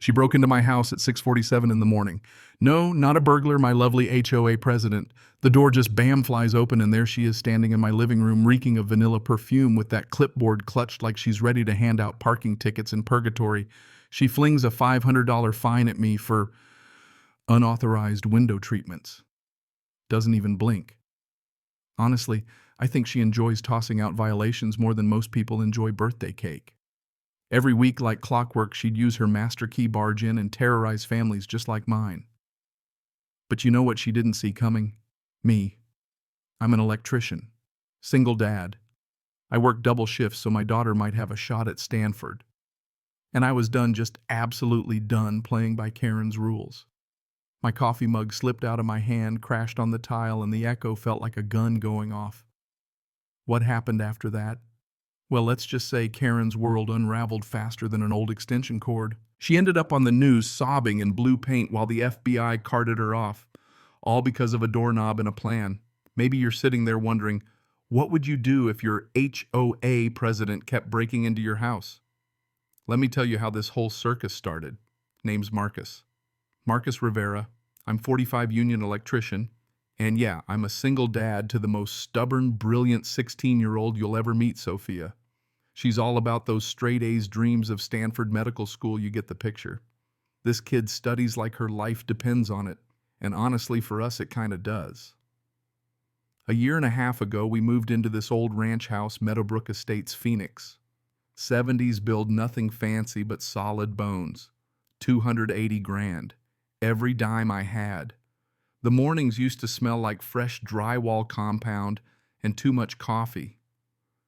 She broke into my house at 6:47 in the morning. No, not a burglar, my lovely HOA president. The door just bam flies open and there she is standing in my living room reeking of vanilla perfume with that clipboard clutched like she's ready to hand out parking tickets in purgatory. She flings a $500 fine at me for unauthorized window treatments. Doesn't even blink. Honestly, I think she enjoys tossing out violations more than most people enjoy birthday cake. Every week, like clockwork, she'd use her master key barge in and terrorize families just like mine. But you know what she didn't see coming? Me. I'm an electrician. Single dad. I work double shifts so my daughter might have a shot at Stanford. And I was done, just absolutely done, playing by Karen's rules. My coffee mug slipped out of my hand, crashed on the tile, and the echo felt like a gun going off. What happened after that? Well, let's just say Karen's world unraveled faster than an old extension cord. She ended up on the news sobbing in blue paint while the FBI carted her off, all because of a doorknob and a plan. Maybe you're sitting there wondering, what would you do if your HOA president kept breaking into your house? Let me tell you how this whole circus started. Name's Marcus. Marcus Rivera. I'm 45 union electrician. And yeah, I'm a single dad to the most stubborn, brilliant 16-year-old you'll ever meet, Sophia. She's all about those straight A's dreams of Stanford Medical School, you get the picture. This kid studies like her life depends on it, and honestly for us it kinda does. A year and a half ago we moved into this old ranch house, Meadowbrook Estates, Phoenix. 70s build, nothing fancy but solid bones. 280 grand. Every dime I had. The mornings used to smell like fresh drywall compound and too much coffee.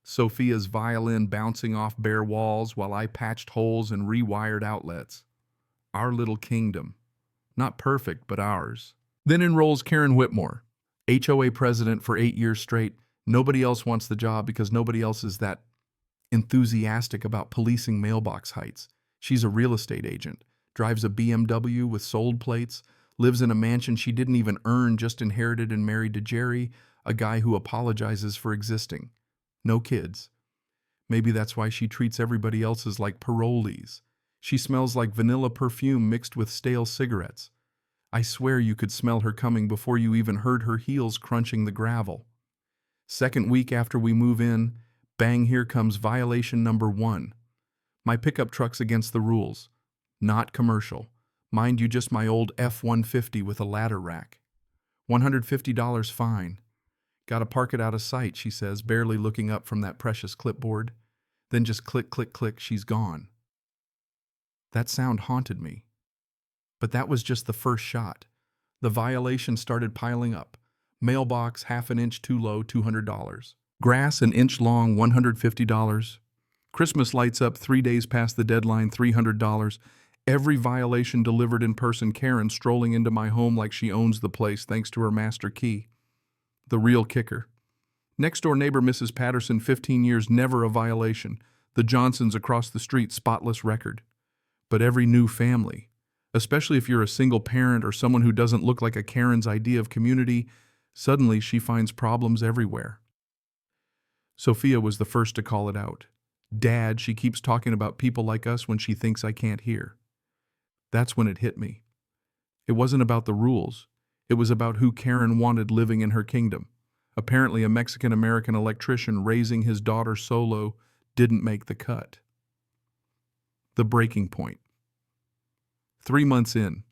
Sophia's violin bouncing off bare walls while I patched holes and rewired outlets. Our little kingdom. Not perfect, but ours. Then enrolls Karen Whitmore, HOA president for 8 years straight. Nobody else wants the job because nobody else is that enthusiastic about policing mailbox heights. She's a real estate agent, drives a BMW with sold plates, lives in a mansion she didn't even earn, just inherited, and married to Jerry, a guy who apologizes for existing. No kids. Maybe that's why she treats everybody else's like parolees. She smells like vanilla perfume mixed with stale cigarettes. I swear you could smell her coming before you even heard her heels crunching the gravel. Second week after we move in, bang, here comes violation number 1. My pickup truck's against the rules. Not commercial. Mind you, just my old F-150 with a ladder rack. $150 fine. Gotta park it out of sight, she says, barely looking up from that precious clipboard. Then just click, click, click, she's gone. That sound haunted me. But that was just the first shot. The violation started piling up. Mailbox half an inch too low, $200. Grass an inch long, $150. Christmas lights up 3 days past the deadline, $300. Every violation delivered in person. Karen strolling into my home like she owns the place thanks to her master key. The real kicker. Next door neighbor Mrs. Patterson, 15 years, never a violation. The Johnsons across the street, spotless record. But every new family, especially if you're a single parent or someone who doesn't look like a Karen's idea of community, suddenly she finds problems everywhere. Sophia was the first to call it out. Dad, she keeps talking about people like us when she thinks I can't hear. That's when it hit me. It wasn't about the rules. It was about who Karen wanted living in her kingdom. Apparently a Mexican-American electrician raising his daughter solo didn't make the cut. The breaking point. 3 months in.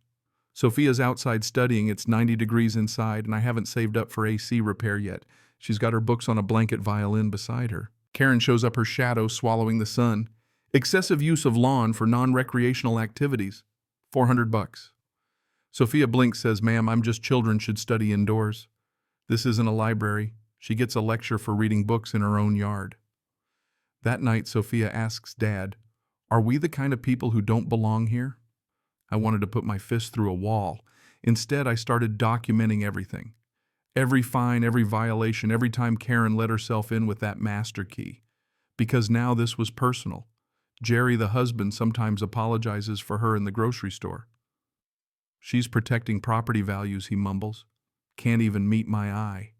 Sophia's outside studying. It's 90 degrees inside, and I haven't saved up for AC repair yet. She's got her books on a blanket violin beside her. Karen shows up, her shadow swallowing the sun. Excessive use of lawn for non-recreational activities. $400. Sophia blinks, says, "Ma'am, I'm just children should study indoors. This isn't a library." She gets a lecture for reading books in her own yard. That night, Sophia asks Dad, "Are we the kind of people who don't belong here?" I wanted to put my fist through a wall. Instead, I started documenting everything. Every fine, every violation, every time Karen let herself in with that master key. Because now this was personal. Jerry, the husband, sometimes apologizes for her in the grocery store. "She's protecting property values," he mumbles. "Can't even meet my eye."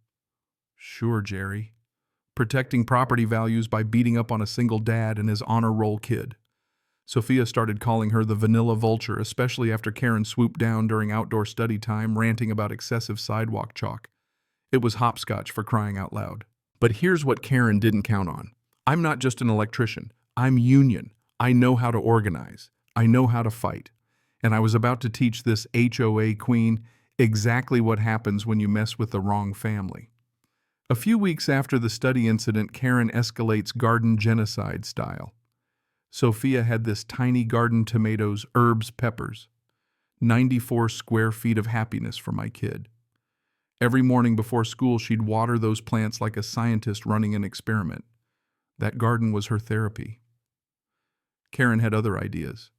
Sure, Jerry. Protecting property values by beating up on a single dad and his honor roll kid. Sophia started calling her the vanilla vulture, especially after Karen swooped down during outdoor study time, ranting about excessive sidewalk chalk. It was hopscotch, for crying out loud. But here's what Karen didn't count on. I'm not just an electrician. I'm union. I know how to organize. I know how to fight. And I was about to teach this HOA queen exactly what happens when you mess with the wrong family. A few weeks after the study incident, Karen escalates garden genocide style. Sophia had this tiny garden: tomatoes, herbs, peppers. 94 square feet of happiness for my kid. Every morning before school, she'd water those plants like a scientist running an experiment. That garden was her therapy. Karen had other ideas.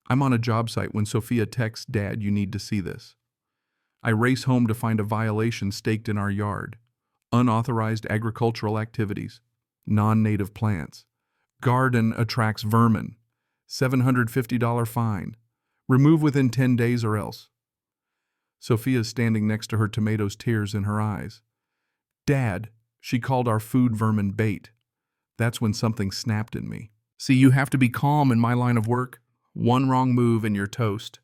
I'm on a job site when Sophia texts, "Dad, you need to see this." I race home to find a violation staked in our yard. Unauthorized agricultural activities. Non-native plants. Garden attracts vermin. $750 fine. Remove within 10 days or else. Sophia's standing next to her tomatoes, tears in her eyes. "Dad," she called our food vermin bait. That's when something snapped in me. See, you have to be calm in my line of work. One wrong move and you're toast.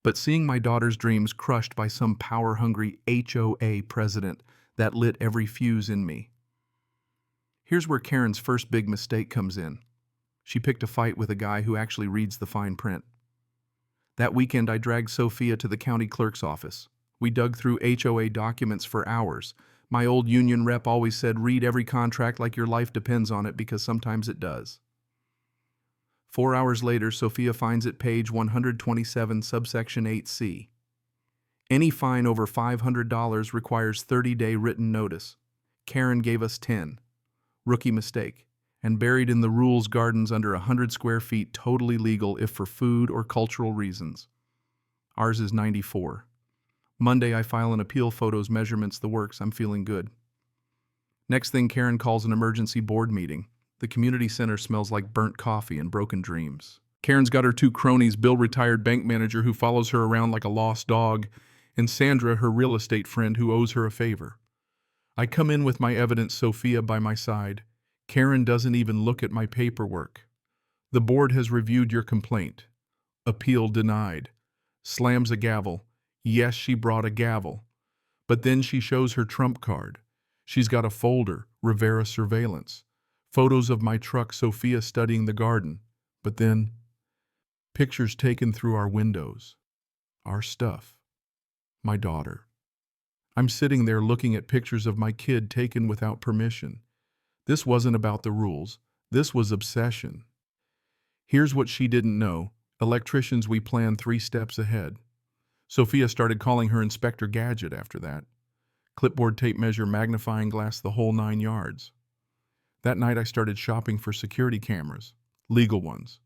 But seeing my daughter's dreams crushed by some power-hungry HOA president, that lit every fuse in me. Here's where Karen's first big mistake comes in. She picked a fight with a guy who actually reads the fine print. That weekend, I dragged Sophia to the county clerk's office. We dug through HOA documents for hours. My old union rep always said, read every contract like your life depends on it, because sometimes it does. 4 hours later, Sophia finds it, page 127, subsection 8C. Any fine over $500 requires 30-day written notice. Karen gave us 10. Rookie mistake. And buried in the rules, gardens under 100 square feet, totally legal if for food or cultural reasons. Ours is 94. Monday, I file an appeal, photos, measurements, the works. I'm feeling good. Next thing, Karen calls an emergency board meeting. The community center smells like burnt coffee and broken dreams. Karen's got her 2 cronies, Bill, retired bank manager who follows her around like a lost dog, and Sandra, her real estate friend who owes her a favor. I come in with my evidence, Sophia by my side. Karen doesn't even look at my paperwork. The board has reviewed your complaint. Appeal denied. Slams a gavel. Yes, she brought a gavel. But then she shows her trump card. She's got a folder, Rivera surveillance. Photos of my truck, Sophia studying the garden. But then, pictures taken through our windows. Our stuff. My daughter. I'm sitting there looking at pictures of my kid taken without permission. This wasn't about the rules. This was obsession. Here's what she didn't know. Electricians, we plan 3 steps ahead. Sophia started calling her Inspector Gadget after that. Clipboard, tape measure, magnifying glass, the whole 9 yards. That night I started shopping for security cameras, legal ones,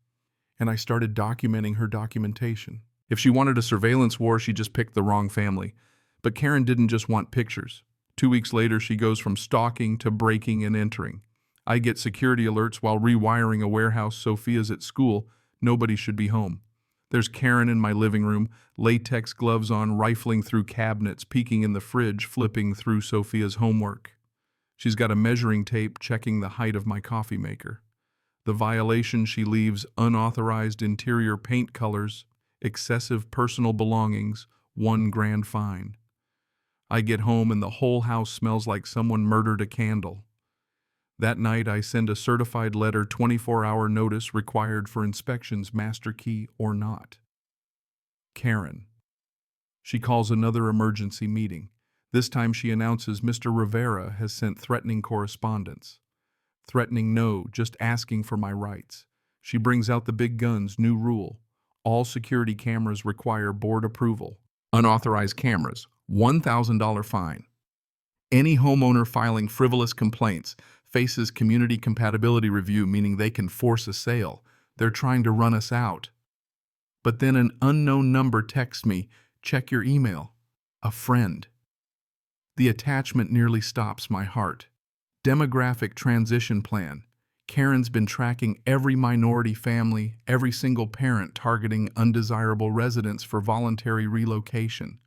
and I started documenting her documentation. If she wanted a surveillance war, she just picked the wrong family. But Karen didn't just want pictures. 2 weeks later, she goes from stalking to breaking and entering. I get security alerts while rewiring a warehouse. Sophia's at school. Nobody should be home. There's Karen in my living room, latex gloves on, rifling through cabinets, peeking in the fridge, flipping through Sophia's homework. She's got a measuring tape checking the height of my coffee maker. The violation, she leaves unauthorized interior paint colors, excessive personal belongings, $1 grand fine. I get home and the whole house smells like someone murdered a candle. That night I send a certified letter, 24-hour notice required for inspections, master key or not. Karen. She calls another emergency meeting. This time she announces Mr. Rivera has sent threatening correspondence. Threatening no, just asking for my rights. She brings out the big guns, new rule. All security cameras require board approval. Unauthorized cameras, $1,000 fine. Any homeowner filing frivolous complaints faces community compatibility review, meaning they can force a sale. They're trying to run us out. But then an unknown number texts me, check your email. A friend. The attachment nearly stops my heart. Demographic transition plan. Karen's been tracking every minority family, every single parent, targeting undesirable residents for voluntary relocation.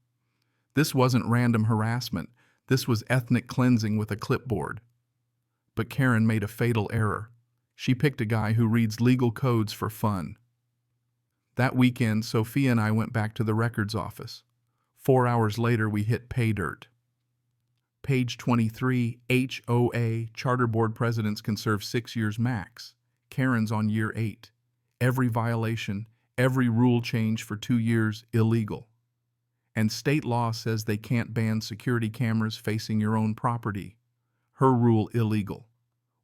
This wasn't random harassment. This was ethnic cleansing with a clipboard. But Karen made a fatal error. She picked a guy who reads legal codes for fun. That weekend, Sophia and I went back to the records office. 4 hours later, we hit pay dirt. Page 23, HOA, Charter Board presidents can serve 6 years max. Karen's on year 8. Every violation, every rule change for 2 years, illegal. And state law says they can't ban security cameras facing your own property. Her rule illegal.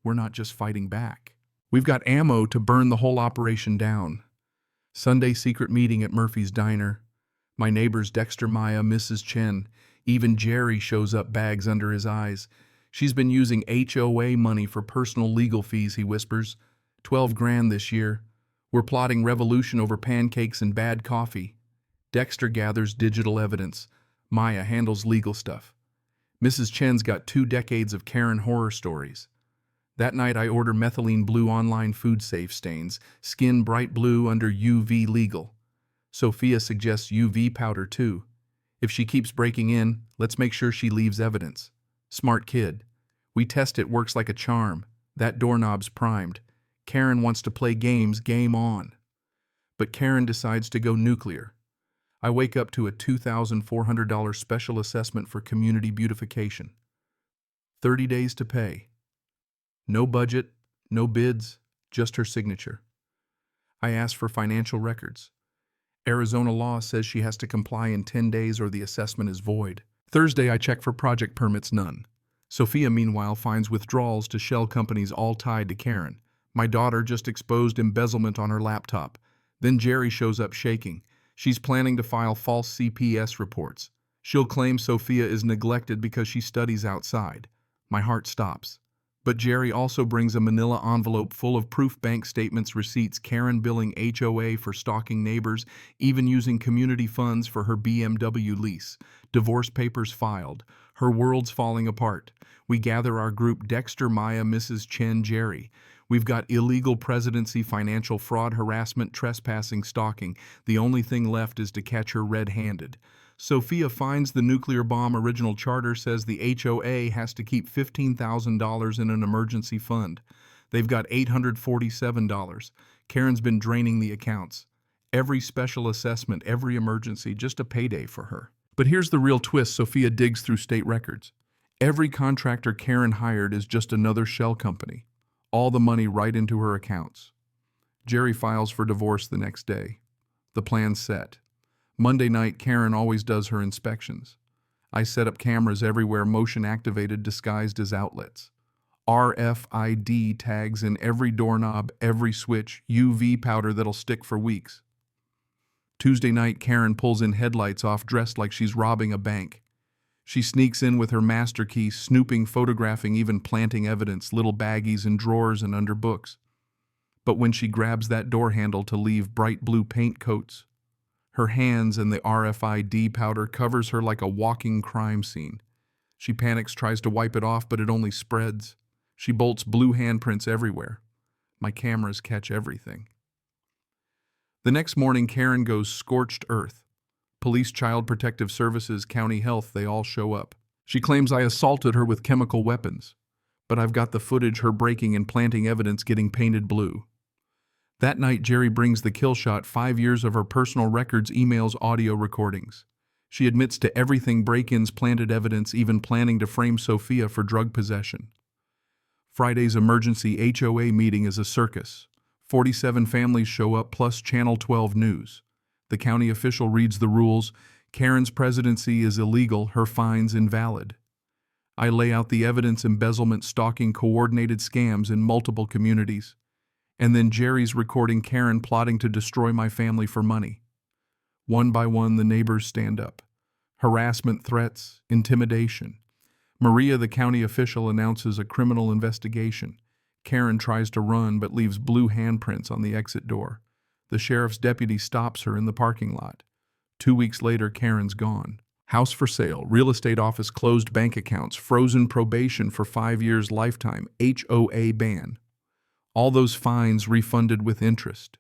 We're not just fighting back. We've got ammo to burn the whole operation down. Sunday secret meeting at Murphy's Diner. My neighbors Dexter, Maya, Mrs. Chen. Even Jerry shows up, bags under his eyes. She's been using HOA money for personal legal fees, he whispers. 12 grand this year. We're plotting revolution over pancakes and bad coffee. Dexter gathers digital evidence. Maya handles legal stuff. Mrs. Chen's got 2 decades of Karen horror stories. That night I order methylene blue online food safe stains, skin bright blue under UV legal. Sophia suggests UV powder too. If she keeps breaking in, let's make sure she leaves evidence. Smart kid. We test it, works like a charm. That doorknob's primed. Karen wants to play games, game on. But Karen decides to go nuclear. I wake up to a $2,400 special assessment for community beautification. 30 days to pay. No budget, no bids, just her signature. I ask for financial records. Arizona law says she has to comply in 10 days or the assessment is void. Thursday, I check for project permits, none. Sophia, meanwhile, finds withdrawals to shell companies all tied to Karen. My daughter just exposed embezzlement on her laptop. Then Jerry shows up shaking. She's planning to file false CPS reports. She'll claim Sophia is neglected because she studies outside. My heart stops. But Jerry also brings a manila envelope full of proof, bank statements, receipts, Karen billing HOA for stalking neighbors, even using community funds for her BMW lease. Divorce papers filed. Her world's falling apart. We gather our group: Dexter, Maya, Mrs. Chen, Jerry. We've got illegal presidency, financial fraud, harassment, trespassing, stalking. The only thing left is to catch her red-handed. Sophia finds the nuclear bomb. Original charter says the HOA has to keep $15,000 in an emergency fund. They've got $847. Karen's been draining the accounts. Every special assessment, every emergency, just a payday for her. But here's the real twist. Sophia digs through state records. Every contractor Karen hired is just another shell company. All the money right into her accounts. Jerry files for divorce the next day. The plan's set. Monday night, Karen always does her inspections. I set up cameras everywhere, motion-activated, disguised as outlets. RFID tags in every doorknob, every switch, UV powder that'll stick for weeks. Tuesday night, Karen pulls in headlights off, dressed like she's robbing a bank. She sneaks in with her master key, snooping, photographing, even planting evidence, little baggies in drawers and under books. But when she grabs that door handle to leave bright blue paint coats, her hands and the RFID powder covers her like a walking crime scene. She panics, tries to wipe it off, but it only spreads. She bolts blue handprints everywhere. My cameras catch everything. The next morning, Karen goes scorched earth. Police, Child Protective Services, County Health, they all show up. She claims I assaulted her with chemical weapons, but I've got the footage, her breaking and planting evidence, getting painted blue. That night, Jerry brings the kill shot: 5 years of her personal records, emails, audio recordings. She admits to everything: break-ins, planted evidence, even planning to frame Sophia for drug possession. Friday's emergency HOA meeting is a circus. 47 families show up, plus Channel 12 News. The county official reads the rules. Karen's presidency is illegal, her fines invalid. I lay out the evidence: embezzlement, stalking, coordinated scams in multiple communities. And then Jerry's recording Karen plotting to destroy my family for money. One by one, the neighbors stand up. Harassment, threats, intimidation. Maria, the county official, announces a criminal investigation. Karen tries to run but leaves blue handprints on the exit door. The sheriff's deputy stops her in the parking lot. 2 weeks later, Karen's gone. House for sale, real estate office closed, bank accounts, frozen, probation for 5 years, lifetime, HOA ban. All those fines refunded with interest.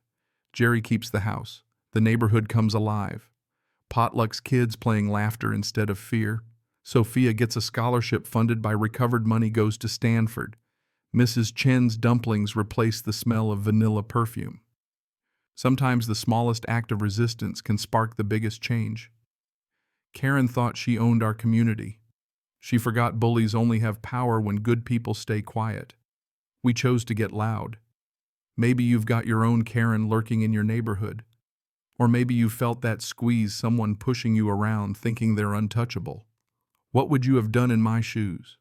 Jerry keeps the house. The neighborhood comes alive. Potlucks, kids playing laughter instead of fear. Sophia gets a scholarship funded by recovered money, goes to Stanford. Mrs. Chen's dumplings replaced the smell of vanilla perfume. Sometimes the smallest act of resistance can spark the biggest change. Karen thought she owned our community. She forgot bullies only have power when good people stay quiet. We chose to get loud. Maybe you've got your own Karen lurking in your neighborhood. Or maybe you felt that squeeze, someone pushing you around thinking they're untouchable. What would you have done in my shoes?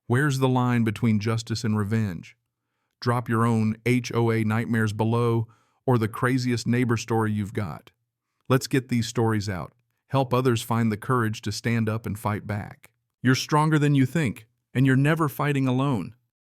Where's the line between justice and revenge? Drop your own HOA nightmares below, or the craziest neighbor story you've got. Let's get these stories out. Help others find the courage to stand up and fight back. You're stronger than you think, and you're never fighting alone.